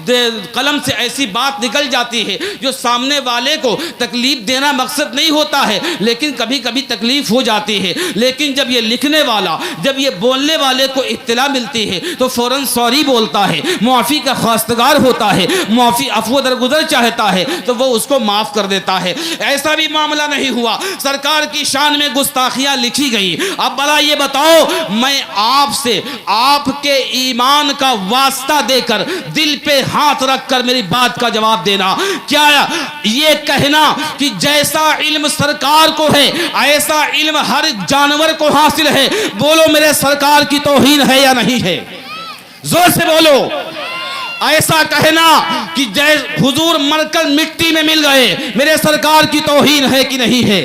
कलम से ऐसी बात निकल जाती है जो सामने वाले को तकलीफ देना मकसद नहीं होता है, लेकिन कभी कभी तकलीफ हो जाती है। लेकिन जब ये लिखने वाला, जब ये बोलने वाले को इत्तला मिलती है तो फौरन सॉरी बोलता है, मुआफ़ी का ख्वास्तगार होता है, मुआफ़ी अफ़्व दरगुज़र चाहता है तो वो उसको माफ़ कर देता है। ऐसा भी मामला नहीं हुआ, सरकार की शान में गुस्ताखियाँ लिखी गई। अब भला ये बताओ, मैं आपसे आपके ईमान का वास्ता देकर दिल पे हाथ रखकर मेरी बात का जवाब देना, क्या ये कहना कि जैसा इल्म सरकार को है ऐसा इल्म हर जानवर को हासिल है, बोलो मेरे सरकार की तौहीन है या नहीं है? जोर से बोलो। ऐसा कहना कि जय हुजूर मरकर मिट्टी में मिल गए, मेरे सरकार की तौहीन है कि नहीं है?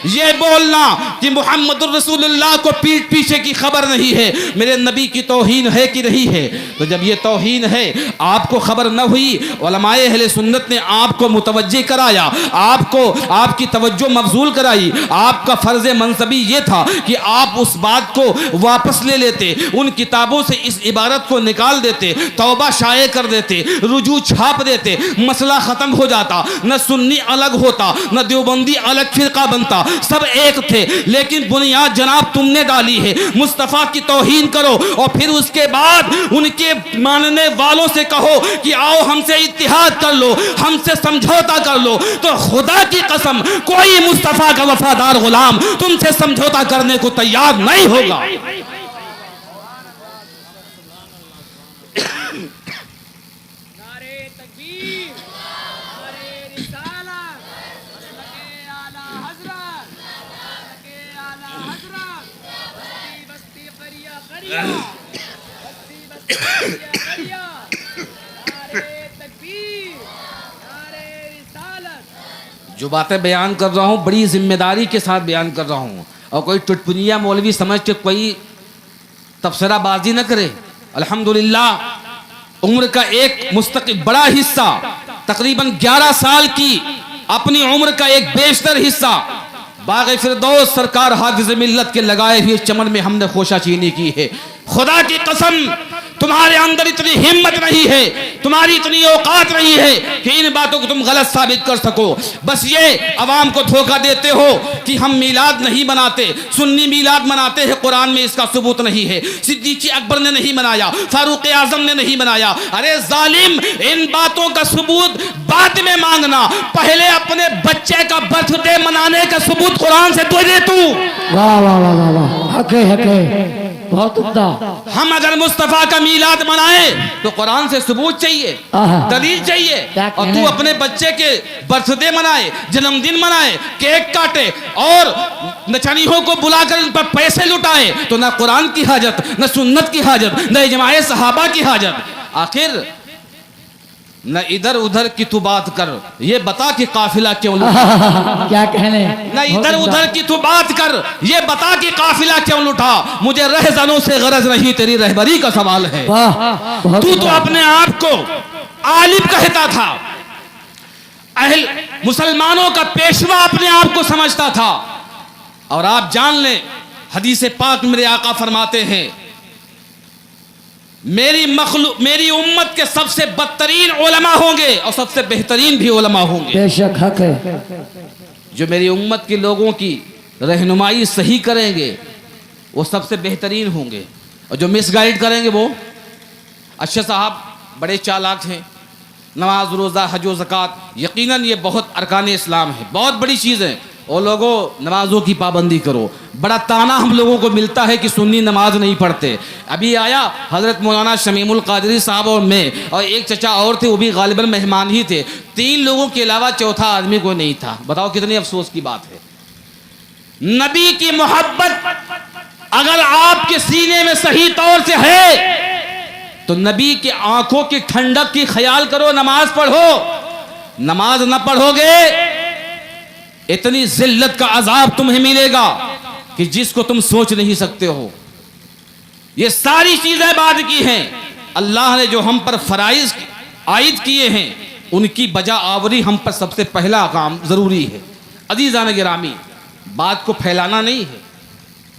ये बोलना कि मुहम्मदुर रसूलुल्लाह को पीठ पीछे की खबर नहीं है, मेरे नबी की तौहीन है कि नहीं है? तो जब ये तौहीन है, आपको खबर न हुई, उलमाए अहले सुन्नत ने आपको मुतवज्जे कराया, आपको आपकी तवज्जो मबजूल कराई। आपका फ़र्ज़ मनसबी ये था कि आप उस बात को वापस ले लेते, उन किताबों से इस इबारत को निकाल देते, तौबा शाये कर देते, रुजू छाप देते, मसला ख़त्म हो जाता, न सुन्नी अलग होता, न देवबंदी अलग फ़िरका बनता, सब एक थे। लेकिन बुनियाद जनाब तुमने डाली है, मुस्तफ़ा की तौहीन करो और फिर उसके बाद उनके मानने वालों से कहो कि आओ हमसे इत्तिहाद कर लो, हमसे समझौता कर लो। तो खुदा की कसम, कोई मुस्तफ़ा का वफादार गुलाम तुमसे समझौता करने को तैयार नहीं होगा। जो बातें बयान कर रहा हूँ बड़ी जिम्मेदारी के साथ बयान कर रहा हूँ, और कोई टुटपुनिया मौलवी समझ के कोई तबसराबाजी न करे। अल्हम्दुलिल्लाह उम्र का एक मुस्तकिल बड़ा हिस्सा, तकरीबन 11 साल की अपनी उम्र का एक बेशतर हिस्सा बाग़ फिरदौस सरकार हाफिज़ मिल्लत के लगाए हुए चमन में हमने खोशाचीनी की है। खुदा की कसम, तुम्हारे अंदर इतनी हिम्मत नहीं है, तुम्हारी इतनी औकात नहीं है कि इन बातों को तुम गलत साबित कर सको। बस ये अवाम को धोखा देते हो कि हम मीलाद नहीं मनाते, सुन्नी मीलाद मनाते हैं, कुरान में इसका सबूत नहीं है, सिद्दीक़ अकबर ने नहीं मनाया, फारूक आजम ने नहीं मनाया। अरे जालिम, इन बातों का सबूत बाद में मांगना, पहले अपने बच्चे का बर्थडे मनाने का सबूत कुरान से दे तू। वाह वाह वाह वाह वाह, हके हके, बहुत उम्दा। हम अगर मुस्तफा का मीलाद मनाए तो कुरान से सबूत चाहिए, दलील चाहिए, और तू अपने बच्चे के बर्थडे मनाए, जन्मदिन मनाए, केक काटे और नचनियों को बुलाकर उन पर पैसे लुटाए, तो ना कुरान की हाजत, न सुन्नत की हाजत, न इजमाए सहाबा की हाजत। आखिर न इधर उधर की तू बात कर, ये बता कि काफिला क्यों लुटा। क्या कहने, न इधर उधर की तू बात कर, ये बता कि काफिला क्यों लुटा। मुझे रहज़नों से गरज नहीं, तेरी रहबरी का सवाल है। तू तो अपने आप को आलिम कहता था, अहल मुसलमानों का पेशवा अपने आप को समझता था। और आप जान लें, हदीस पाक मेरे आका फरमाते हैं, मेरी उम्मत के सबसे बदतरीन उलमा होंगे और सबसे बेहतरीन भी उलमा होंगे। बेशक हक है। जो मेरी उम्मत के लोगों की रहनुमाई सही करेंगे वो सबसे बेहतरीन होंगे, और जो मिसगाइड करेंगे वो। अच्छा साहब बड़े चालाक हैं, नमाज, रोज़ा, हज व ज़कात, यकीनन ये बहुत अरकान इस्लाम है, बहुत बड़ी चीज़ है। और लोगों नमाजों की पाबंदी करो। बड़ा ताना हम लोगों को मिलता है कि सुन्नी नमाज नहीं पढ़ते। अभी आया हज़रत मौलाना शमीमुल कादरी साहब और मैं और एक चचा और थे, वो भी गालिबन मेहमान ही थे। 3 लोगों के अलावा चौथा आदमी कोई नहीं था। बताओ कितनी अफसोस की बात है। नबी की मोहब्बत अगर आपके सीने में सही तौर से है तो नबी के आंखों की ठंडक की ख्याल करो, नमाज पढ़ो। नमाज न पढ़ोगे इतनी जिल्लत का अजाब तुम्हें मिलेगा कि जिसको तुम सोच नहीं सकते हो। ये सारी चीजें बाद की हैं। अल्लाह ने जो हम पर फराइज आयद किए हैं उनकी बजा आवरी हम पर सबसे पहला काम जरूरी है। अजीज़ान गिरामी, बात को फैलाना नहीं है,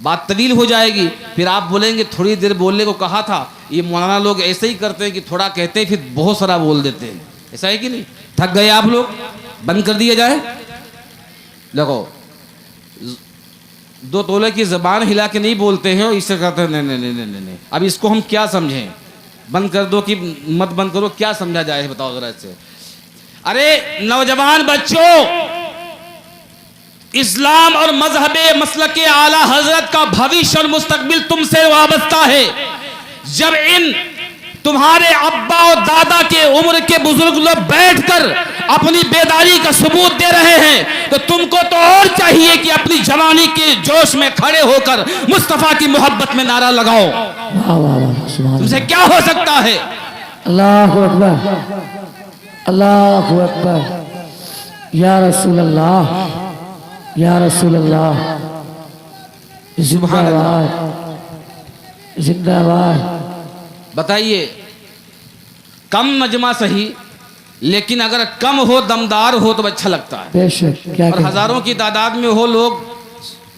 बात तवील हो जाएगी। फिर आप बोलेंगे थोड़ी देर बोलने को कहा था। ये मौलाना लोग ऐसे ही करते हैं कि थोड़ा कहते हैं फिर बहुत सारा बोल देते हैं। ऐसा है कि नहीं? थक गए आप लोग? बंद कर दिया जाए। देखो 2 तोले की जबान हिला के नहीं बोलते हैं और इससे कहते हैं नहीं नहीं नहीं नहीं नहीं। अब इसको हम क्या समझें? बंद कर दो कि मत बंद करो, क्या समझा जाए बताओ जरा इससे। अरे नौजवान बच्चों, इस्लाम और मजहबे मसलक आला हजरत का भविष्य और मुस्तकबिल तुमसे वाबस्ता है। जब इन तुम्हारे अब्बा और दादा के उम्र के बुजुर्ग लोग बैठकर अपनी बेदारी का सबूत दे रहे हैं तो तुमको तो और चाहिए कि अपनी जवानी के जोश में खड़े होकर मुस्तफा की मोहब्बत में नारा लगाओ। वाह वाह वाह, तुमसे क्या हो सकता है? अल्लाहु अकबर, अल्लाहु अकबर, या रसूल अल्लाह, या रसूल अल्लाह, जिंदाबाद जिंदाबाद। बताइए, कम मजमा सही, लेकिन अगर कम हो, दमदार हो तो अच्छा लगता है। बेशक, क्या और हजारों की तादाद में हो, लोग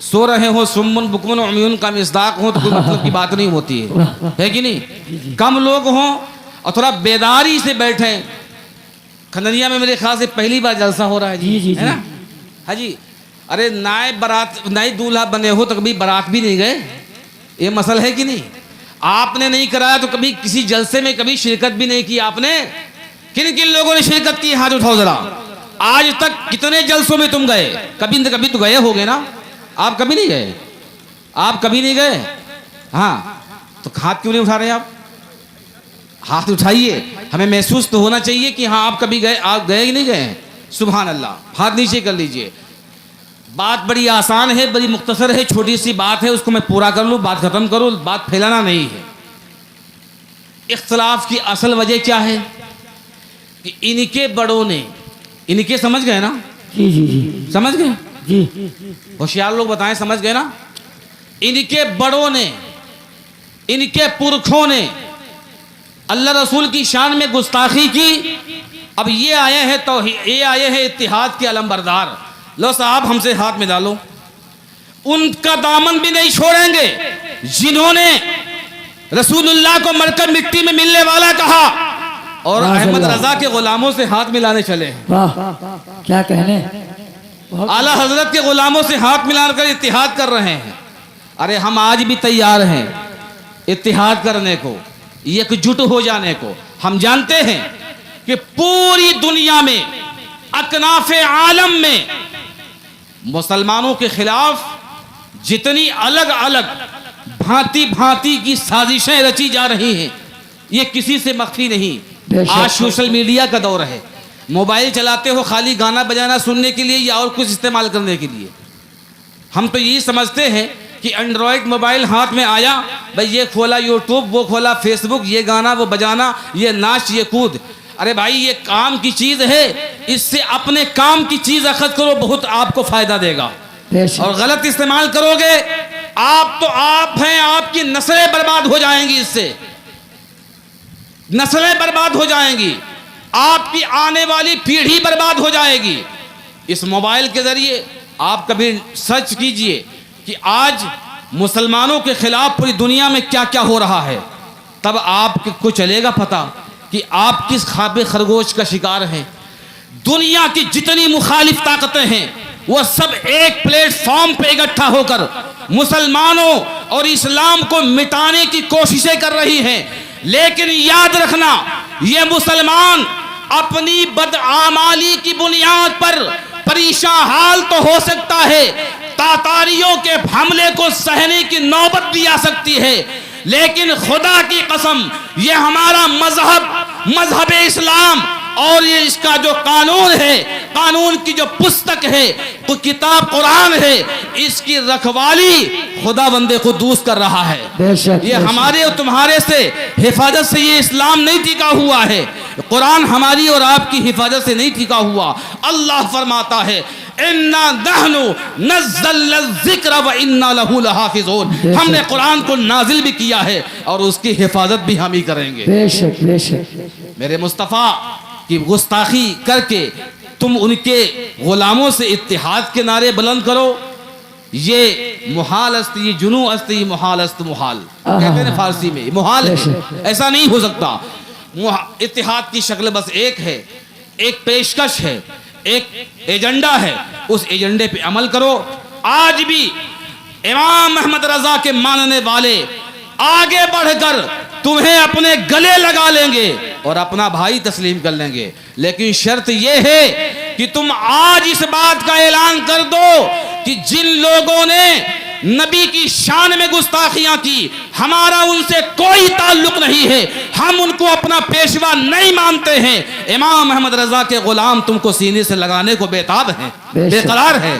सो रहे हो, सुम्मुन बुकमुन उम्यून का मिस्दाक हो तो कोई मतलब की बात नहीं होती है कि नहीं? कम लोग हों और थोड़ा बेदारी से बैठे। खंडरिया में मेरे ख्याल से पहली बार जलसा हो रहा है जी, जी, है ना? हाँ जी। अरे नाए दूल्हा बने हो तो कभी बारात भी नहीं गए, ये मसला है कि नहीं? आपने नहीं कराया तो कभी किसी जलसे में कभी शिरकत भी नहीं की आपने। किन किन लोगों ने शिरकत की? हाथ उठाओ जरा। आज तक कितने जलसों में तुम गए? कभी न कभी तो गए होगे ना? आप कभी नहीं गए? आप कभी नहीं गए? हाँ, तो हाथ क्यों नहीं उठा रहे आप? हाथ उठाइए, हमें महसूस तो होना चाहिए कि हाँ आप कभी गए। आप गए कि नहीं गए? सुभान अल्लाह। हाथ नीचे कर लीजिए। बात बड़ी आसान है, बड़ी मुख्तसर है, छोटी सी बात है, उसको मैं पूरा कर लूँ, बात खत्म करूँ। बात फैलाना नहीं है। इख्तलाफ की असल वजह क्या है कि इनके बड़ों ने, इनके समझ गए ना? जी जी जी, समझ गए जी, होशियार लोग बताएं, समझ गए ना? इनके बड़ों ने, इनके पुरखों ने अल्लाह रसूल की शान में गुस्ताखी की। अब ये आए हैं तो ये आए हैं इत्तिहाद के अलमबरदार। लो साहब, हमसे हाथ में डालो। उनका दामन भी नहीं छोड़ेंगे जिन्होंने रसूलुल्लाह को मरकर मिट्टी में मिलने वाला कहा और अहमद रजा के गुलामों से हाथ मिलाने चले हैं। वाह, क्या कहने। आला हजरत के गुलामों से हाथ मिलाकर इत्तिहाद कर रहे हैं। अरे हम आज भी तैयार हैं इत्तिहाद करने को, एकजुट हो जाने को। हम जानते हैं कि पूरी दुनिया में, अकनाफे आलम में मुसलमानों के खिलाफ जितनी अलग अलग भांति भांति की साजिशें रची जा रही हैं, ये किसी से मख्फी नहीं। आज सोशल मीडिया का दौर है। मोबाइल चलाते हो खाली गाना बजाना सुनने के लिए या और कुछ इस्तेमाल करने के लिए? हम तो यही समझते हैं कि एंड्रॉयड मोबाइल हाथ में आया, भाई ये खोला यूट्यूब, वो खोला फेसबुक, ये गाना वो बजाना, ये नाच ये कूद। अरे भाई, ये काम की चीज है, इससे अपने काम की चीज अखद करो, बहुत आपको फायदा देगा। और गलत इस्तेमाल करोगे आप तो आप हैं, आपकी नस्लें बर्बाद हो जाएंगी, इससे नस्लें बर्बाद हो जाएंगी, आपकी आने वाली पीढ़ी बर्बाद हो जाएगी। इस मोबाइल के जरिए आप कभी सर्च कीजिए कि आज मुसलमानों के खिलाफ पूरी दुनिया में क्या क्या हो रहा है, तब आपको चलेगा पता कि आप किस खाबे खरगोश का शिकार हैं। दुनिया की जितनी मुखालिफ ताकतें हैं वो सब एक प्लेटफॉर्म पे इकट्ठा होकर मुसलमानों और इस्लाम को मिटाने की कोशिशें कर रही हैं। लेकिन याद रखना, ये मुसलमान अपनी बदआमाली की बुनियाद पर परेशान हाल तो हो सकता है, तातारियों के हमले को सहने की नौबत भी आ सकती है, लेकिन खुदा की कसम ये हमारा मजहब इस्लाम और ये इसका जो कानून है, कानून की जो पुस्तक है, वो किताब कुरान है, इसकी रखवाली खुदा बंदे खुदूस कर रहा है। ये हमारे और तुम्हारे से हिफाजत से ये इस्लाम नहीं टिका हुआ है, कुरान हमारी और आपकी हिफाजत से नहीं टिका हुआ। अल्लाह फरमाता है इन्ना नहनु नज़्ज़लना ज़िक्र व इन्ना लहू लहाफ़िज़ून, हमने कुरान को नाजिल भी किया है और उसकी हिफाजत भी हम ही करेंगे। बेशक बेशक। मेरे मुस्तफ़ा की गुस्ताखी करके तुम उनके गुलामों से इत्तिहाद के नारे बुलंद करो, ये मुहाल अस्त, ये जुनू अस्त, ये मुहाल अस्त, मुहाल कहते हैं फारसी में, मुहाल है, ऐसा नहीं हो सकता। इत्तिहाद की शक्ल बस एक है, एक पेशकश है, एक एजेंडा है, उस एजेंडे पे अमल करो। आज भी इमाम अहमद रजा के मानने वाले आगे बढ़कर तुम्हें अपने गले लगा लेंगे और अपना भाई तस्लीम कर लेंगे, लेकिन शर्त यह है कि तुम आज इस बात का ऐलान कर दो कि जिन लोगों ने नबी की शान में गुस्ताखियां की, हमारा उनसे कोई ताल्लुक नहीं है, हम उनको अपना पेशवा नहीं मानते हैं। इमाम अहमद रजा के गुलाम तुमको सीने से लगाने को बेताब हैं, बेकरार है,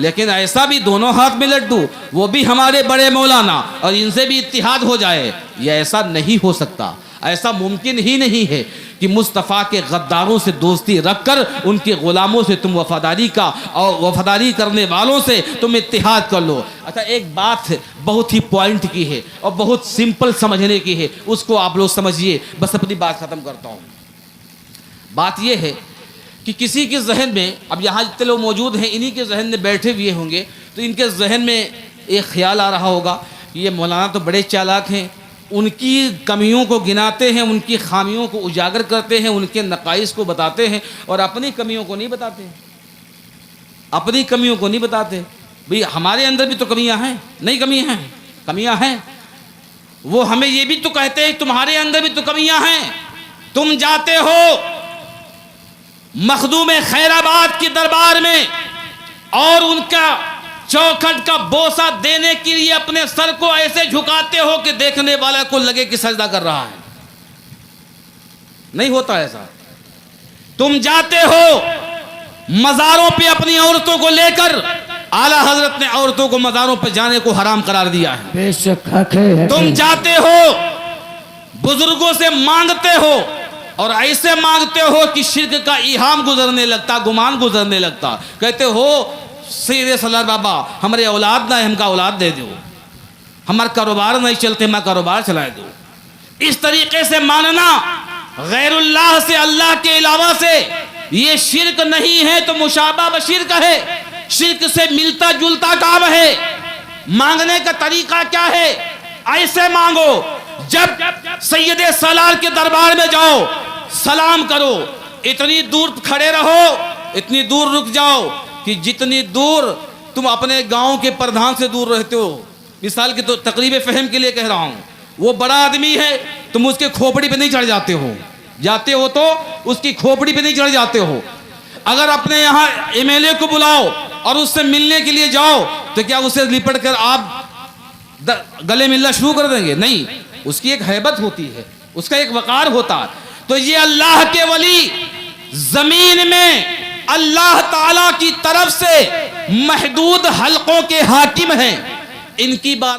लेकिन ऐसा भी दोनों हाथ में लड्डू, वो भी हमारे बड़े मौलाना और इनसे भी इत्तिहाद हो जाए, ये ऐसा नहीं हो सकता। ऐसा मुमकिन ही नहीं है कि मुस्तफ़ा के गद्दारों से दोस्ती रखकर उनके गुलामों से तुम वफादारी का और वफादारी करने वालों से तुम इत्तिहाद कर लो। अच्छा, एक बात बहुत ही पॉइंट की है और बहुत सिंपल समझने की है, उसको आप लोग समझिए, बस अपनी बात ख़त्म करता हूँ। बात यह है कि किसी के जहन में, अब यहाँ जितने लोग मौजूद हैं इन्हीं के जहन में बैठे हुए होंगे, तो इनके जहन में एक ख्याल आ रहा होगा कि ये मौलाना तो बड़े चालाक हैं, उनकी कमियों को गिनाते हैं, उनकी खामियों को उजागर करते हैं, उनके नकाइस को बताते हैं और अपनी कमियों को नहीं बताते, अपनी कमियों को नहीं बताते। भाई हमारे अंदर भी तो कमियां हैं, नहीं कमियां हैं, कमियां हैं। वो हमें ये भी तो कहते हैं तुम्हारे अंदर भी तो कमियां हैं। तुम जाते हो मखदूम खैराबाद की दरबार में और उनका चौखट का बोसा देने के लिए अपने सर को ऐसे झुकाते हो कि देखने वाला को लगे कि सजदा कर रहा है। नहीं होता ऐसा। तुम जाते हो मज़ारों पे अपनी औरतों को लेकर, आला हजरत ने औरतों को मज़ारों पे जाने को हराम करार दिया है। बेशक है। तुम जाते हो बुजुर्गों से मांगते हो और ऐसे मांगते हो कि शिर्क का इहाम गुजरने लगता, गुमान गुजरने लगता। कहते हो सीधे सलार बाबा हमारे औलाद ना है, हमका औलाद दे दो, हमारा कारोबार नहीं चलते, हमारा कारोबार चला दो। इस तरीके से मानना गैरुल्लाह से, अल्लाह के अलावा से, ये शिर्क नहीं है तो मुशाबा व शिर्क है, शिर्क से मिलता जुलता काम है। मांगने का तरीका क्या है? ऐसे मांगो, जब सैयदे सलार के दरबार में जाओ सलाम करो, इतनी दूर खड़े रहो, इतनी दूर रुक जाओ कि जितनी दूर तुम अपने गांव के प्रधान से दूर रहते हो। मिसाल के तो तकरीब फहम के लिए कह रहा हूं, वो बड़ा आदमी है, तुम उसके खोपड़ी पे नहीं चढ़ जाते हो, जाते हो तो उसकी खोपड़ी पे नहीं चढ़ जाते हो। अगर अपने यहाँ एमएलए को बुलाओ और उससे मिलने के लिए जाओ तो क्या उसे लिपट कर आप गले मिलना शुरू कर देंगे? नहीं, उसकी एक हैबत होती है, उसका एक वकार होता है। तो ये अल्लाह के वली जमीन में अल्लाह ताला की तरफ से महदूद हलकों के हाकिम हैं, इनकी बात